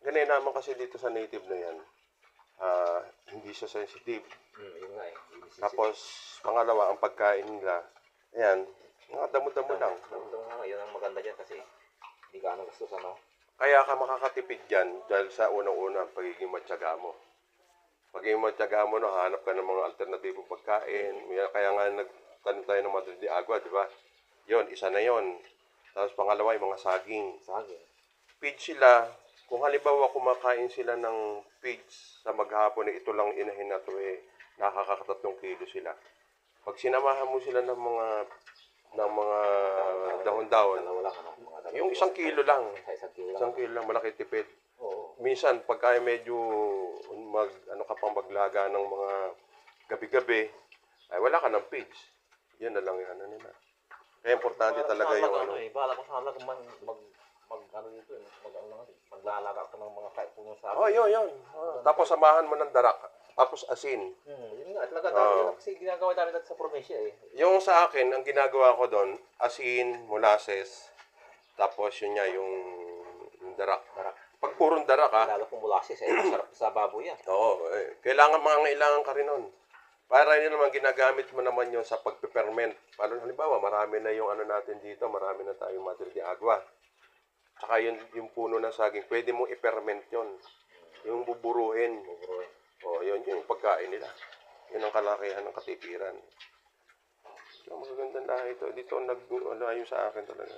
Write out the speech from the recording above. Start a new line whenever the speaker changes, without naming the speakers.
Ganun naman kasi dito sa native na yan, hindi siya sensitive.
Yun nga eh.
Tapos, pangalawa, ang pagkain nila, ayan, mga damo-damo lang.
Damo-damo nga, yun ang maganda dyan kasi hindi ka gastos, ano?
Kaya ka makakatipid dyan dahil sa unang-una, pagiging matyaga mo. Pagiging matyaga mo, no, hanap ka ng mga alternatibong pagkain. Kaya nga nagtanim tayo ng Madre de Agua, di ba? Yun, isa na yon. Tapos pangalawa, yung mga saging.
Saging.
Feed sila. Kung halimbawa kumakain sila ng feeds sa maghapon, ito lang inahin na ito nakakatatlong kilo sila. Pag sinamahan mo sila ng mga dahon-dahon, yung 1 kilo lang. Isang kilo lang, malaki tipid.
Oo.
Minsan, pagka medyo maglaga ng mga gabi-gabi, ay wala ka ng feeds. Yan na lang yung ano nila. Kaya importante talaga yung ano.
Bahala ko sana kung maglalaga ka ng mga kahit puno sa akin.
Oh, yun. Tapos samahan mo ng darak. Tapos asin.
Yun nga, talaga dami kasi ginagawa namin dati sa probinsya eh.
Yung sa akin, ang ginagawa ko doon, asin, molasses, tapos yun nga, yung darak. Pag purong darak
Lalo kung molasses eh, masarap sa baboy yan.
Oo, kailangan ka rin nun. Para hindi naman ginagamit mo naman yun sa pagpiperment. Halimbawa, marami na yung ano natin dito, marami na tayong Madre de Agua. Tsaka yung puno ng saging, pwede mong i-ferment yun. Yung buburuhin. Yun yung pagkain nila. Yun ang kalakihan ng katipiran. So, magagandang lahi ito. Dito nag-alayo sa akin talaga.